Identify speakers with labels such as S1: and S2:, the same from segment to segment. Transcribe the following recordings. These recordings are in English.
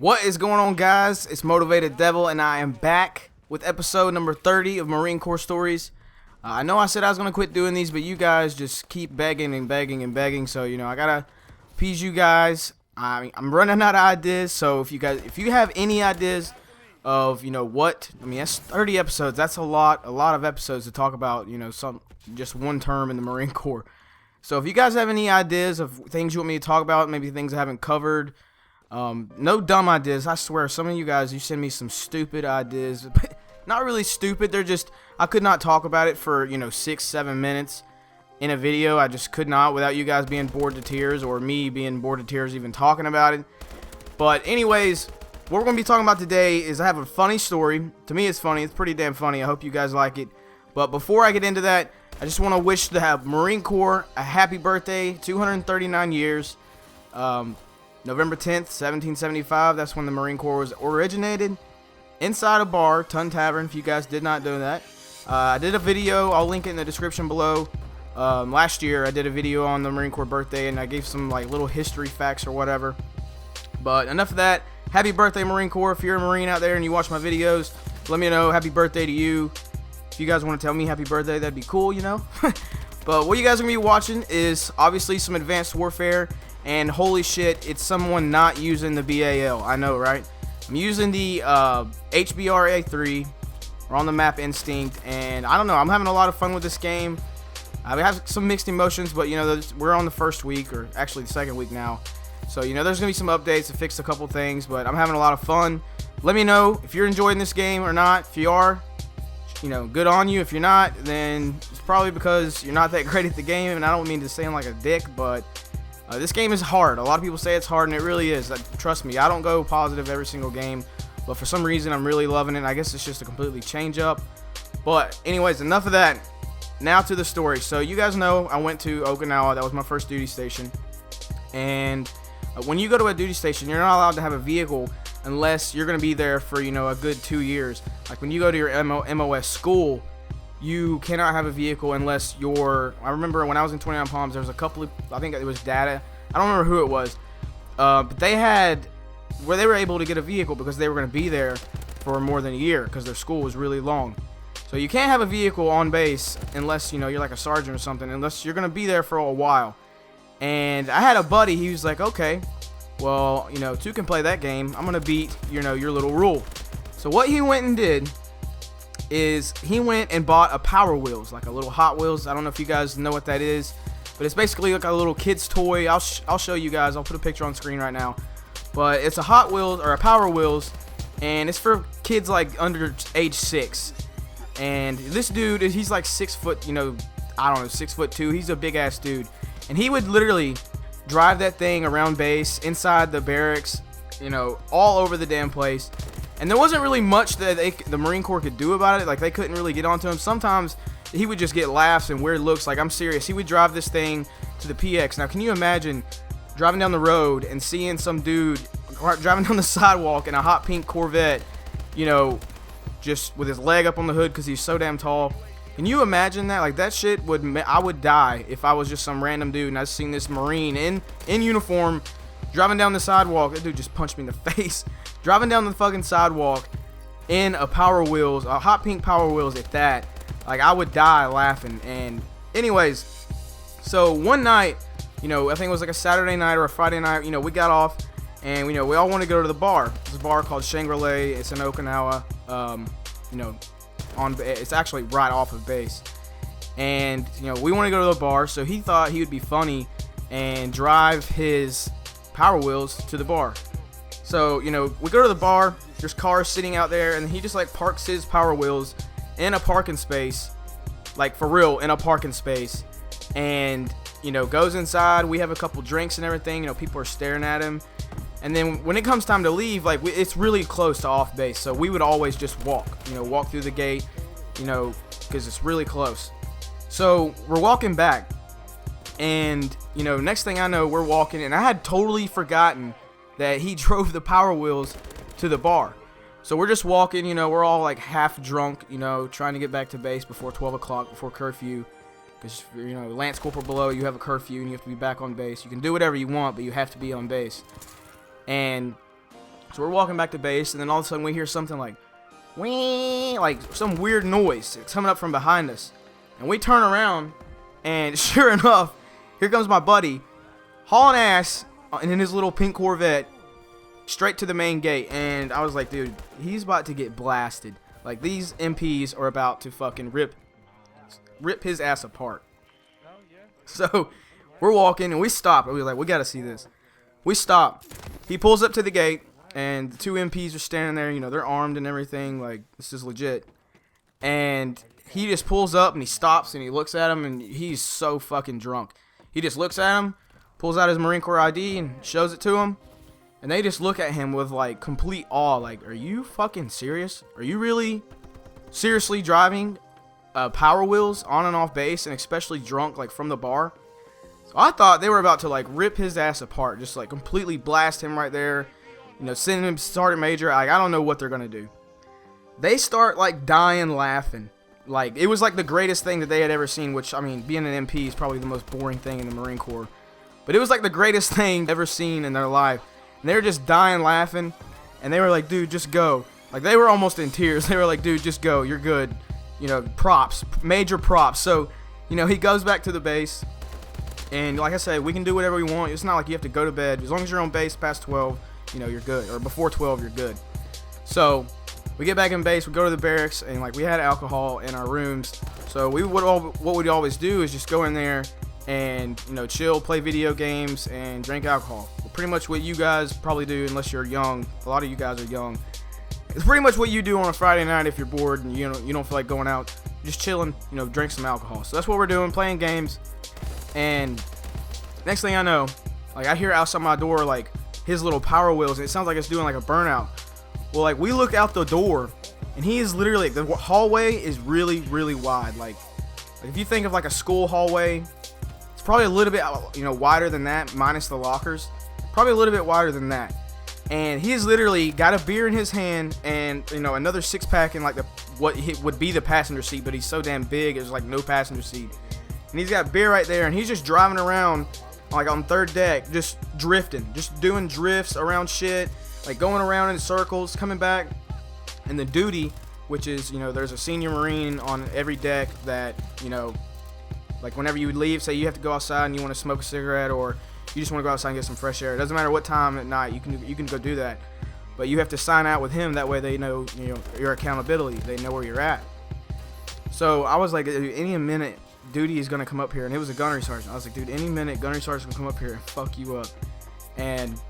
S1: What is going on, guys? It's Motivated Devil, and I am back with episode number 30 of Marine Corps Stories. I know I said I was going to quit doing these, but you guys just keep begging and begging and begging, so, I got to appease you guys. I'm running out of ideas, so if you have any ideas of, that's 30 episodes. That's a lot of episodes to talk about, just one term in the Marine Corps. So if you guys have any ideas of things you want me to talk about, maybe things I haven't covered, no dumb ideas. I swear, some of you guys, you send me some stupid ideas. Not really stupid. They're just, I could not talk about it for, 6-7 minutes in a video. I just could not without you guys being bored to tears or me being bored to tears even talking about it. But anyways, what we're going to be talking about today is I have a funny story. To me, it's funny. It's pretty damn funny. I hope you guys like it. But before I get into that, I just want to wish the Marine Corps a happy birthday, 239 years. November 10th, 1775, that's when the Marine Corps was originated. Inside a bar, Tun Tavern, if you guys did not know that. I did a video, I'll link it in the description below. Last year, I did a video on the Marine Corps birthday, and I gave some little history facts or whatever. But enough of that. Happy birthday, Marine Corps. If you're a Marine out there and you watch my videos, let me know. Happy birthday to you. If you guys want to tell me happy birthday, that'd be cool, But what you guys are going to be watching is obviously some Advanced Warfare. And holy shit, it's someone not using the BAL. I know, right? I'm using the HBR-A3. We're on the map Instinct. And I don't know, I'm having a lot of fun with this game. I have some mixed emotions, but, we're on the first week, or actually the second week now. So, there's going to be some updates to fix a couple things, but I'm having a lot of fun. Let me know if you're enjoying this game or not. If you are, good on you. If you're not, then it's probably because you're not that great at the game, and I don't mean to sound like a dick, but this game is hard. A lot of people say it's hard, and it really is. Trust me, I don't go positive every single game, but for some reason, I'm really loving it. I guess it's just a completely change up. But anyways, enough of that. Now to the story. So you guys know I went to Okinawa. That was my first duty station. And when you go to a duty station, you're not allowed to have a vehicle unless you're going to be there for, a good 2 years. Like when you go to your MOS school, you cannot have a vehicle unless you're, I remember when I was in 29 Palms, there was a couple of, I think it was Data. I don't remember who it was. But they had, where they were able to get a vehicle because they were going to be there for more than a year because their school was really long. So you can't have a vehicle on base unless, you're like a sergeant or something, unless you're going to be there for a while. And I had a buddy, he was like, okay, well, two can play that game. I'm going to beat, your little rule. So what he went and did is he went and bought a Powerwheels, like a little Hot Wheels. I don't know if you guys know what that is, but it's basically like a little kid's toy. I'll show you guys. I'll put a picture on screen right now. But it's a Hot Wheels or a Powerwheels, and it's for kids like under age 6. And this dude, he's like 6 foot, I don't know, 6'2". He's a big ass dude, and he would literally drive that thing around base, inside the barracks, all over the damn place. And there wasn't really much that the Marine Corps could do about it. Like, they couldn't really get onto him. Sometimes he would just get laughs and weird looks. Like, I'm serious. He would drive this thing to the PX. Now, can you imagine driving down the road and seeing some dude driving down the sidewalk in a hot pink Corvette, just with his leg up on the hood because he's so damn tall? Can you imagine that? Like, that shit I would die if I was just some random dude and I seen this Marine in uniform driving down the sidewalk. That dude just punched me in the face. Driving down the fucking sidewalk in a Powerwheels, a hot pink Powerwheels at that. Like, I would die laughing. And anyways, so one night, I think it was like a Saturday night or a Friday night, we got off and, we all wanted to go to the bar. It's a bar called Shangri-La. It's in Okinawa. It's actually right off of base. And, we want to go to the bar, so he thought he would be funny and drive his Powerwheels to the bar. So, we go to the bar, there's cars sitting out there, and he just, parks his Powerwheels in a parking space, like, for real, in a parking space, and, goes inside. We have a couple drinks and everything, people are staring at him, and then when it comes time to leave, it's really close to off base, so we would always just walk through the gate, because it's really close. So, we're walking back, and, next thing I know, we're walking, and I had totally forgotten that he drove the Powerwheels to the bar. So we're just walking, we're all half drunk, trying to get back to base before 12 o'clock, before curfew. Because, Lance Corporal below, you have a curfew and you have to be back on base. You can do whatever you want, but you have to be on base. And So we're walking back to base, and then all of a sudden we hear something like, wee, like some weird noise. It's coming up from behind us. And we turn around, and sure enough, here comes my buddy, hauling ass in his little pink Corvette, straight to the main gate. And I was like, dude, he's about to get blasted. Like, these MPs are about to fucking rip his ass apart. So we're walking, and we stop. We were like, we gotta see this. We stop. He pulls up to the gate, and the 2 MPs are standing there. You know, they're armed and everything. Like, this is legit. And he just pulls up, and he stops, and he looks at him, and he's so fucking drunk. He just looks at him, pulls out his Marine Corps ID, and shows it to him. And they just look at him with, like, complete awe. Like, are you fucking serious? Are you really seriously driving Powerwheels on and off base, and especially drunk, like, from the bar? So I thought they were about to, like, rip his ass apart. Just, like, completely blast him right there. You know, send him Sergeant Major. Like, I don't know what they're going to do. They start, like, dying laughing. Like, it was, like, the greatest thing that they had ever seen, which, I mean, being an MP is probably the most boring thing in the Marine Corps. But it was, like, the greatest thing ever seen in their life. And they were just dying laughing. And they were like, dude, just go. Like, they were almost in tears. They were like, dude, just go. You're good. You know, props. Major props. So, you know, he goes back to the base. And like I said, we can do whatever we want. It's not like you have to go to bed. As long as you're on base past 12, you know, you're good. Or before 12, you're good. So we get back in base. We go to the barracks. And, like, we had alcohol in our rooms. So what we'd always do is just go in there and, you know, chill, play video games, and drink alcohol. Pretty much what you guys probably do, unless you're young. A lot of you guys are young. It's pretty much what you do on a Friday night if you're bored and you don't feel like going out. Just chilling, you know, drink some alcohol. So that's what we're doing, playing games. And next thing I know, like, I hear outside my door, like, his little Powerwheels, and it sounds like it's doing like a burnout. Well, like, we look out the door, and he is literally, the hallway is really, really wide. Like if you think of like a school hallway, it's probably a little bit, you know, wider than that, minus the lockers. Probably a little bit wider than that. And he's literally got a beer in his hand, and, you know, another 6-pack in, like, what would be the passenger seat, but he's so damn big, there's like no passenger seat. And he's got beer right there, and he's just driving around, like, on 3rd deck, just drifting, just doing drifts around shit, like going around in circles, coming back. And the duty, which is, you know, there's a senior Marine on every deck that, you know, like, whenever you would leave, say you have to go outside and you want to smoke a cigarette, or you just want to go outside and get some fresh air. It doesn't matter what time at night, you can go do that. But you have to sign out with him. That way they know, you know, your accountability. They know where you're at. So I was like, any minute, duty is going to come up here. And it was a gunnery sergeant. I was like, dude, any minute, gunnery sergeant's going to come up here and fuck you up. And,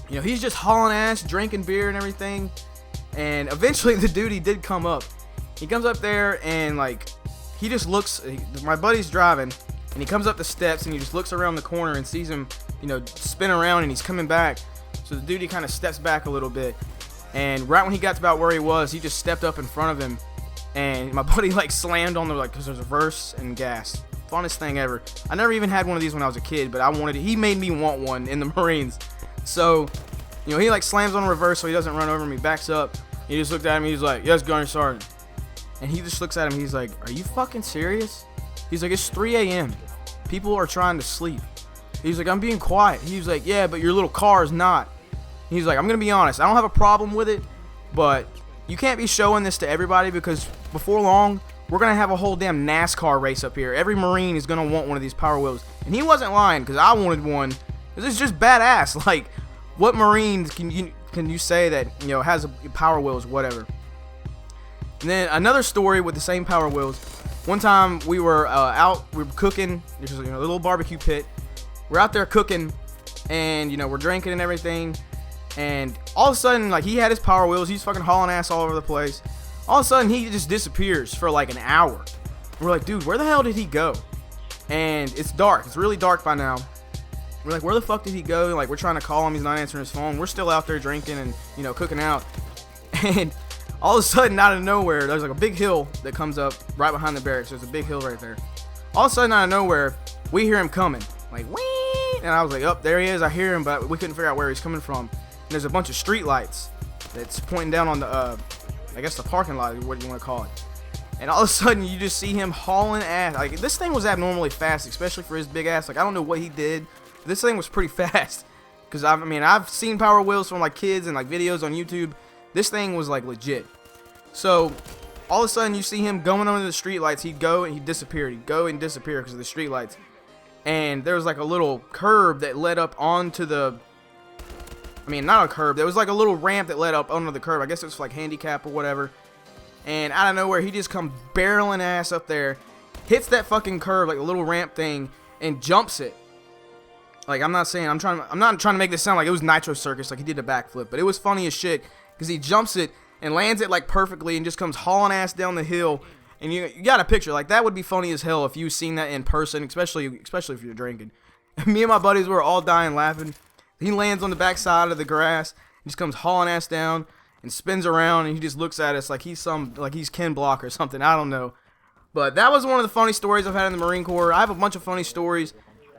S1: you know, he's just hauling ass, drinking beer and everything. And eventually the duty did come up. He comes up there and, like, he just looks, my buddy's driving. And he comes up the steps, and he just looks around the corner and sees him, you know, spin around, and he's coming back. So the dude, he kind of steps back a little bit. And right when he got to about where he was, he just stepped up in front of him. And my buddy, like, slammed on the, like, because there's reverse and gas. Funnest thing ever. I never even had one of these when I was a kid, but I wanted it. He made me want one in the Marines. So, you know, he, like, slams on reverse so he doesn't run over me, backs up. He just looked at him, he's like, yes, Gunnery Sergeant. And he just looks at him, he's like, are you fucking serious? He's like, it's 3 a.m. People are trying to sleep. He's like, I'm being quiet. He's like, yeah, but your little car is not. He's like, I'm going to be honest. I don't have a problem with it, but you can't be showing this to everybody, because before long, we're going to have a whole damn NASCAR race up here. Every Marine is going to want one of these Powerwheels. And he wasn't lying, because I wanted one. This is just badass. Like, what Marines can you say that, you know, has a Powerwheels, whatever. And then another story with the same Powerwheels. One time we were we were cooking. There's a little barbecue pit. We're out there cooking, and, you know, we're drinking and everything. And all of a sudden, like, he had his Powerwheels. He's fucking hauling ass all over the place. All of a sudden, he just disappears for like an hour. We're like, dude, where the hell did he go? And it's dark. It's really dark by now. We're like, where the fuck did he go? Like, we're trying to call him. He's not answering his phone. We're still out there drinking and, you know, cooking out. And all of a sudden, out of nowhere, there's like a big hill that comes up right behind the barracks. There's a big hill right there. All of a sudden, out of nowhere, we hear him coming. Like, whee! And I was like, oh, there he is. I hear him, but we couldn't figure out where he's coming from. And there's a bunch of street lights that's pointing down on the, I guess the parking lot, what do you want to call it. And all of a sudden, you just see him hauling ass. Like, this thing was abnormally fast, especially for his big ass. Like, I don't know what he did. This thing was pretty fast. because I mean, I've seen Powerwheels from like kids and like videos on YouTube. This thing was like legit. So all of a sudden you see him going under the streetlights. He'd go and he'd disappear. He'd go and disappear because of the streetlights. And there was like a little curb that led up onto the, I mean, not a curb. There was like a little ramp that led up onto the curb. I guess it was like handicap or whatever. And out of nowhere, he just comes barreling ass up there, hits that fucking curb, like a little ramp thing, and jumps it. Like, I'm not trying to make this sound like it was Nitro Circus, like he did a backflip, but it was funny as shit because he jumps it and lands it like perfectly and just comes hauling ass down the hill. And you got a picture like that would be funny as hell if you've seen that in person, especially if you're drinking. Me and my buddies were all dying laughing. He lands on the back side of the grass, and just comes hauling ass down and spins around, and he just looks at us like he's Ken Block or something. I don't know. But that was one of the funny stories I've had in the Marine Corps. I have a bunch of funny stories.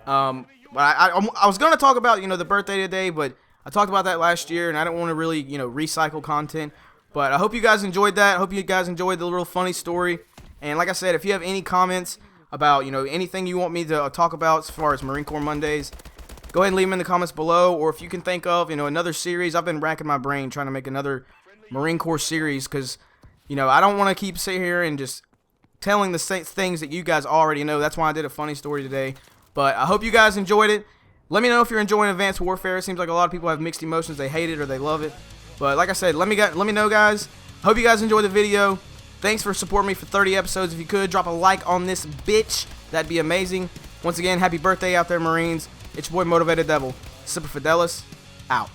S1: But I was going to talk about, the birthday today, but I talked about that last year, and I don't want to really, recycle content. But I hope you guys enjoyed that. I hope you guys enjoyed the little funny story. And like I said, if you have any comments about, anything you want me to talk about as far as Marine Corps Mondays, go ahead and leave them in the comments below. Or if you can think of, another series. I've been racking my brain trying to make another Marine Corps series because, I don't want to keep sitting here and just telling the same things that you guys already know. That's why I did a funny story today. But I hope you guys enjoyed it. Let me know if you're enjoying Advanced Warfare. It seems like a lot of people have mixed emotions. They hate it or they love it. But like I said, let me know, guys. Hope you guys enjoyed the video. Thanks for supporting me for 30 episodes. If you could, drop a like on this bitch. That'd be amazing. Once again, happy birthday out there, Marines. It's your boy, Motivated Devil. Semper Fidelis, out.